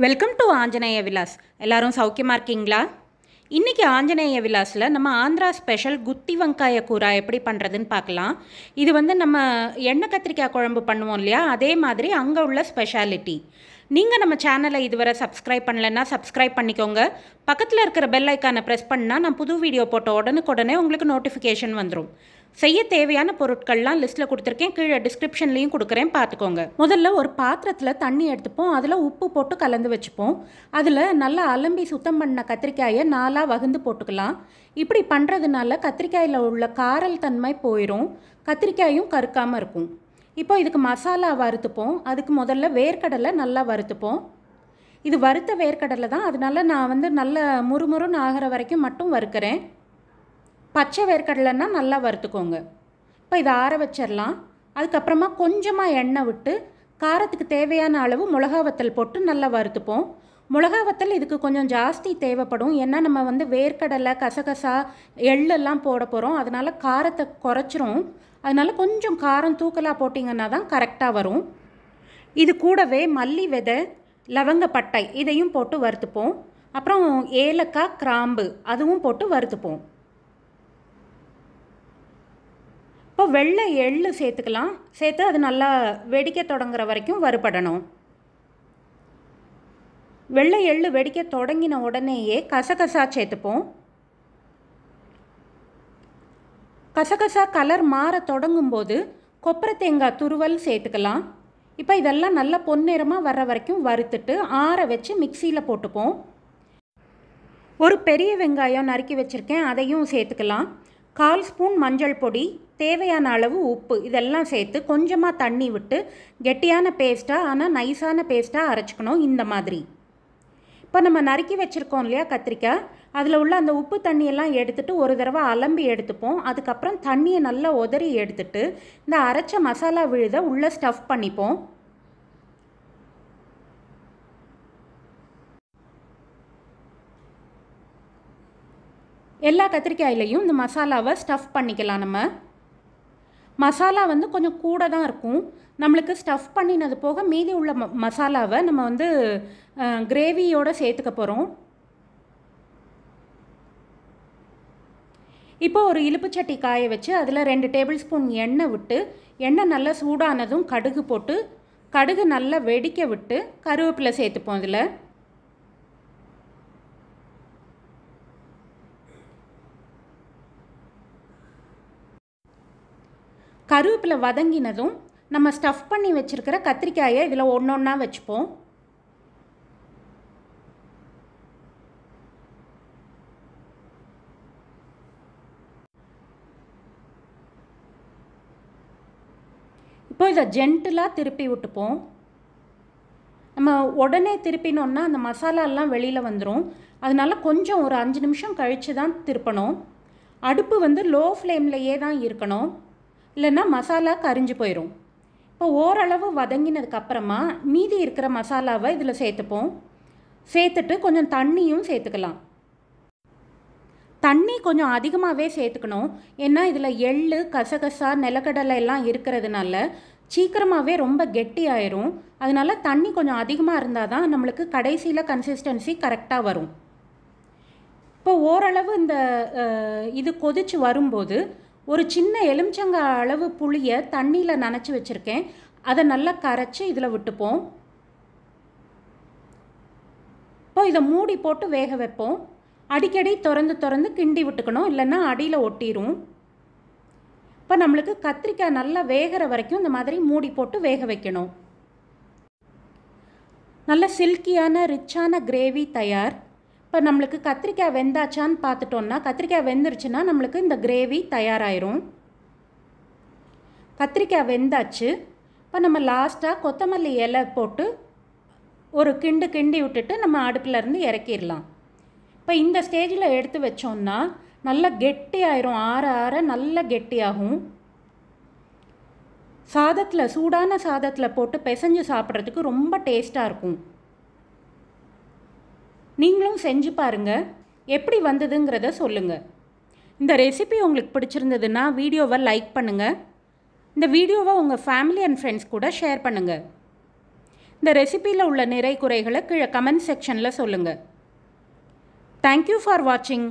Welcome to Anjaneya Vilas. எல்லாரும் சௌக்கியமாக இருக்கீங்களா? இன்றைக்கி ஆஞ்சநேய விலாஸில் நம்ம ஆந்திரா ஸ்பெஷல் குத்தி வெங்காய கூரா எப்படி பண்ணுறதுன்னு பார்க்கலாம். இது நம்ம எண்ணெய் கத்திரிக்காய் குழம்பு பண்ணுவோம் இல்லையா, அதே மாதிரி அங்கே உள்ள ஸ்பெஷாலிட்டி. நீங்கள் நம்ம சேனலை இதுவரை சப்ஸ்கிரைப் பண்ணலைன்னா சப்ஸ்கிரைப் பண்ணிக்கோங்க. பக்கத்தில் இருக்கிற பெல் ஐக்கானை ப்ரெஸ் பண்ணால் நான் புது வீடியோ போட்ட உடனுக்குடனே உங்களுக்கு நோட்டிஃபிகேஷன் வந்துடும். செய்ய தேவையான பொருட்கள்லாம் லிஸ்ட்டில் கொடுத்துருக்கேன், கீழே டிஸ்கிரிப்ஷன்லேயும் கொடுக்குறேன், பார்த்துக்கோங்க. முதல்ல ஒரு பாத்திரத்தில் தண்ணி எடுத்துப்போம், அதில் உப்பு போட்டு கலந்து வச்சுப்போம். அதில் நல்லா அலம்பி சுத்தம் பண்ண கத்திரிக்காயை 4ஆக வகுந்து போட்டுக்கலாம். இப்படி பண்ணுறதுனால கத்திரிக்காயில் உள்ள காரல் தன்மை போயிடும், கத்திரிக்காயும் கருக்காமல் இருக்கும். இப்போ இதுக்கு மசாலா வறுத்துப்போம். அதுக்கு முதல்ல வேர்க்கடலை நல்லா வறுத்துப்போம். இது வறுத்த வேர்க்கடலை தான், அதனால நான் நல்ல முறுமுறுன்னு ஆகிற வரைக்கும் மட்டும் வறுக்கிறேன். பச்சை வேர்க்கடலைன்னா நல்லா வறுத்துக்கோங்க. இப்போ இதை ஆற வச்சிடலாம். அதுக்கப்புறமா கொஞ்சமாக எண்ணெய் விட்டு காரத்துக்கு தேவையான அளவு மிளகா வத்தல் போட்டு நல்லா வறுத்துப்போம். மிளகா வத்தல் இதுக்கு கொஞ்சம் ஜாஸ்தி தேவைப்படும், ஏன்னா நம்ம வேர்க்கடலை, கசகசா, எள்ளெல்லாம் போட போகிறோம். அதனால் காரத்தை குறைச்சிரும். அதனால் கொஞ்சம் காரம் தூக்கலாக போட்டிங்கன்னா தான் கரெக்டாக வரும். இது கூடவே மல்லி விதை, லவங்கப்பட்டை இதையும் போட்டு வறுத்துப்போம். அப்புறம் ஏலக்காய், கிராம்பு அதுவும் போட்டு வறுத்துப்போம். இப்போ வெள்ளை எள்ளு சேர்த்துக்கலாம். சேர்த்து அது நல்லா வெடிக்க தொடங்குற வரைக்கும் வறுபடணும். வெள்ளை எள்ளு வெடிக்க தொடங்கின உடனேயே கசகசா சேர்த்துப்போம். கசகசா கலர் மாற தொடங்கும்போது கொப்பரை தேங்காய் துருவல் சேர்த்துக்கலாம். இப்போ இதெல்லாம் நல்லா பொன்னிறமாக வர்ற வரைக்கும் வறுத்துட்டு ஆற வச்சு மிக்சியில் போட்டுப்போம். ஒரு பெரிய வெங்காயம் நறுக்கி வச்சுருக்கேன், அதையும் சேர்த்துக்கலாம். 1/4 ஸ்பூன் மஞ்சள் பொடி, தேவையான அளவு உப்பு இதெல்லாம் சேர்த்து கொஞ்சமாக தண்ணி விட்டு கெட்டியான பேஸ்ட்டாக, ஆனால் நைஸான பேஸ்ட்டாக அரைச்சிக்கணும். இந்த மாதிரி இப்போ நம்ம நறுக்கி வச்சுருக்கோம் இல்லையா கத்திரிக்காய், அதில் உள்ள அந்த உப்பு தண்ணியெல்லாம் எடுத்துகிட்டு ஒரு தடவை அலம்பி எடுத்துப்போம். அதுக்கப்புறம் தண்ணியை நல்லா உதறி எடுத்துட்டு இந்த அரைச்ச மசாலா விழுதை உள்ளே ஸ்டஃப் பண்ணிப்போம். எல்லா கத்திரிக்காயிலையும் இந்த மசாலாவை ஸ்டஃப் பண்ணிக்கலாம். நம்ம மசாலா கொஞ்சம் கூட தான் இருக்கும். நம்மளுக்கு ஸ்டஃப் பண்ணினது போக மீதி உள்ள மசாலாவை நம்ம கிரேவியோடு சேர்த்துக்க போகிறோம். இப்போ ஒரு இலுப்புச்சட்டி காய வச்சு அதில் 2 டேபிள் ஸ்பூன் எண்ணெய் விட்டு, எண்ணெய் நல்லா சூடானதும் கடுகு போட்டு, கடுகு நல்லா வெடிக்க விட்டு கருவேப்பிலை சேர்த்துப்போம். இதில் கருவேப்பிலை வதங்கினதும் நம்ம ஸ்டஃப் பண்ணி வச்சுருக்கிற கத்திரிக்காயை இதில் ஒன்றா வச்சுப்போம். இப்போ இதை ஜென்டிலாக திருப்பி விட்டுப்போம். நம்ம உடனே திருப்பினோன்னா அந்த மசாலாலாம் வெளியில் வந்துடும். அதனால கொஞ்சம் ஒரு 5 நிமிஷம் கழித்து தான் திருப்பணும். அடுப்பு லோ ஃப்ளேம்லையே தான் இருக்கணும், இல்லைன்னா மசாலா கரிஞ்சு போயிடும். இப்போ ஓரளவு வதங்கினதுக்கப்புறமா மீதி இருக்கிற மசாலாவை இதில் சேர்த்துப்போம். சேர்த்துட்டு கொஞ்சம் தண்ணியும் சேர்த்துக்கலாம். தண்ணி கொஞ்சம் அதிகமாகவே சேர்த்துக்கணும், ஏன்னா இதில் எள்ளு, கசகசா, நிலக்கடலை எல்லாம் இருக்கிறதுனால சீக்கிரமாகவே ரொம்ப கெட்டி ஆயிரும். அதனால தண்ணி கொஞ்சம் அதிகமாக இருந்தால் தான் நம்மளுக்கு கடைசியில் கன்சிஸ்டன்சி கரெக்டாக வரும். இப்போ ஓரளவு இந்த இது கொதித்து வரும்போது ஒரு சின்ன எலுமிச்சங்காய் அளவு புளியை தண்ணியில் நனைச்சி வச்சுருக்கேன், அதை நல்லா கரைச்சி இதில் விட்டுப்போம். இப்போ இதை மூடி போட்டு வேக வைப்போம். அடிக்கடி திறந்து கிண்டி விட்டுக்கணும், இல்லைன்னா அடியில் ஒட்டிடும். இப்போ நம்மளுக்கு கத்திரிக்காய் நல்லா வேகிற வரைக்கும் இந்த மாதிரி மூடி போட்டு வேக வைக்கணும். நல்ல சில்கியான ரிச்சான கிரேவி தயார். இப்போ நம்மளுக்கு கத்திரிக்காய் வெந்தாச்சான்னு பார்த்துட்டோன்னா, கத்திரிக்காய் வெந்துருச்சுன்னா நம்மளுக்கு இந்த கிரேவி தயாராகிரும். கத்திரிக்காய் வெந்தாச்சு. இப்போ நம்ம லாஸ்ட்டாக கொத்தமல்லி இலை போட்டு ஒரு கிண்டி விட்டுட்டு நம்ம அடுப்பிலேருந்து இறக்கிடலாம். இப்போ இந்த ஸ்டேஜில் எடுத்து வச்சோன்னா நல்லா கெட்டி ஆயிரும், ஆற ஆற நல்லா கெட்டியாகும். சாதத்தில், சூடான சாதத்தில் போட்டு பிசைஞ்சு சாப்பிட்றதுக்கு ரொம்ப டேஸ்ட்டாக இருக்கும். நீங்களும் செஞ்சு பாருங்கள், எப்படி வந்ததுங்கிறத சொல்லுங்கள். இந்த ரெசிபி உங்களுக்கு பிடிச்சிருந்ததுன்னா வீடியோவை லைக் பண்ணுங்கள். இந்த வீடியோவை உங்கள் ஃபேமிலி அண்ட் ஃப்ரெண்ட்ஸ் கூட ஷேர் பண்ணுங்கள். இந்த ரெசிபியில் உள்ள நிறை குறைகளை கீழே கமெண்ட் செக்ஷனில் சொல்லுங்கள். தேங்க்யூ ஃபார் வாட்சிங்.